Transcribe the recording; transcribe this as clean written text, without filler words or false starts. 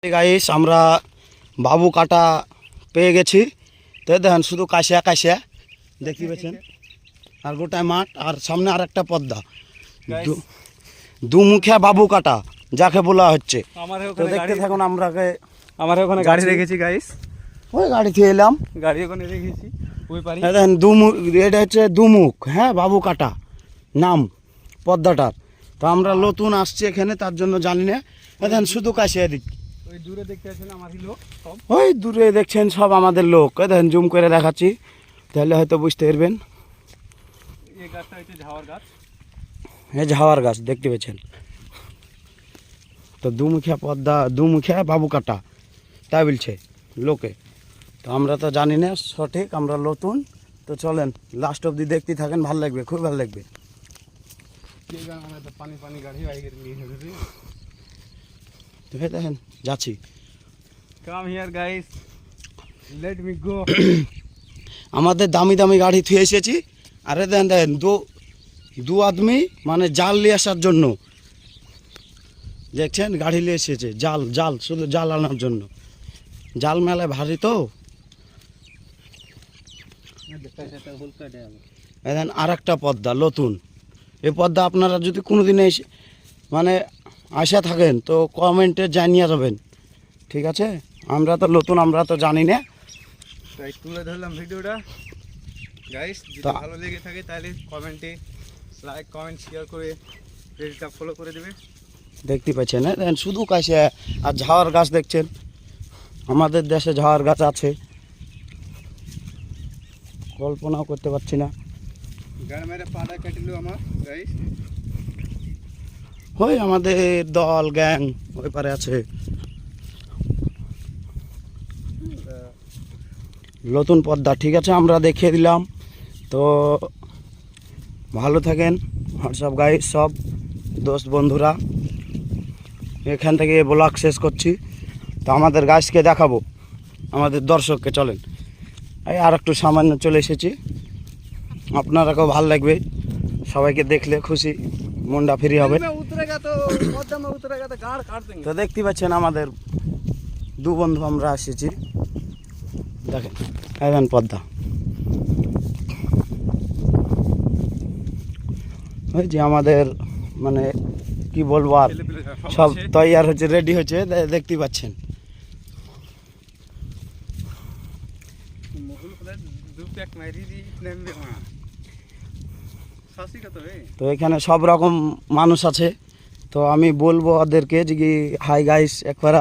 Guys আমরা বাবু কাটা পেয়ে গেছি। তো দেখেন শুধু কাশিয়া কাশিয়া দেখতে পেয়েছেন, আর গোটায় মাঠ, আর সামনে আর একটা পদ্মা, দুমুখিয়া বাবু কাটা যাকে বলা হচ্ছে। তো দেখতে থাকুন। আমার ওখানে গাড়ি রেখেছি গাইস, ওই গাড়ি থেকে এলাম, গাড়ি ওখানে রেখেছি ওই পারি। দেখেন দুমুখ, এটা হচ্ছে দুমুখ, হ্যাঁ বাবু কাটা নাম পদ্মাটার। তো আমরা নতুন আসছি এখানে, তার জন্য জানি না। দেখেন শুধু কাশিয়া দিক, ওই দূরে দেখতে আছেন আমারই লোক সব, ওই দূরে দেখছেন সব আমাদের লোক। দেখেন জুম করে দেখাচ্ছি, তাহলে হয়তো বুঝতে পারবেন। এই গাছটা হচ্ছে ঝাওয়ার গাছ, এই ঝাওয়ার গাছ দেখতে পেয়েছেন। তো দুমুখিয়া পদ্মা, দুমুখিয়া বাবু কাটা তাই বলছে লোকে। তো আমরা তো জানি না সঠিক, আমরা নতুন। তো চলেন লাস্ট অবধি দেখতে থাকেন, ভালো লাগবে, খুব ভালো লাগবে। পানি পানি গাড়ি বাইকের নিয়ে যাবে। তো দেখেন যাচ্ছি। Come here guys, let me go. আমাদের দামি দামি গাড়ি থুয়ে এসেছি। আরে দেখেন দেখেন দু আদমি মানে জাল নিয়ে আসার জন্য, দেখছেন গাড়ি নিয়ে এসেছে। জাল জাল শুধু জাল আনার জন্য, জাল মেলায় ভারী। তো দেখেন আর একটা পদ্মা নতুন। এই পদ্মা আপনারা যদি কোনোদিন এসে মানে আসা থাকেন তো কমেন্টে জানিয়ে যাবেন, ঠিক আছে? আমরা তো নতুন, আমরা তো জানি না, তাই তুলে ধরলাম ভিডিওটা গাইস। যদি ভালো লেগে থাকে তাহলে কমেন্টে লাইক, কমেন্ট, শেয়ার করে পেজটা ফলো করে দেবে। দেখতে পাচ্ছেন দেখেন শুধু কাছে। আর ঝাওয়ার গাছ দেখছেন, আমাদের দেশে ঝাওয়ার গাছ আছে, কল্পনাও করতে পারছি না। গাড়ি মেরে পাড়া কাটিলো আমার গাইস। ওই আমাদের দল গ্যাং ওই পারে আছে। নতুন পদ্মা, ঠিক আছে আমরা দেখিয়ে দিলাম। তো ভালো থাকেন হোয়াটসঅ্যাপ গাইস, সব দোস্ত বন্ধুরা। এখান থেকে ব্লগ শেষ করছি। তো আমাদের গাছকে দেখাবো আমাদের দর্শককে, চলেন। এই আর একটু সামান্য চলে এসেছি, আপনারাকেও ভালো লাগবে, সবাইকে দেখলে খুশি, মনটা ফ্রি হবে। তো দেখতে পাচ্ছেন আমাদের দু বন্ধু আমরা এসেছি, দেখেন এখন পদ্মা। ওই যে আমাদের মানে কি বলবো আর, সব তৈয়ার হচ্ছে, রেডি হচ্ছে, দেখতে পাচ্ছেন। তো এখানে সব রকম মানুষ আছে। তো আমি বলবো ওদেরকে যে কি হাই গাইস, একবার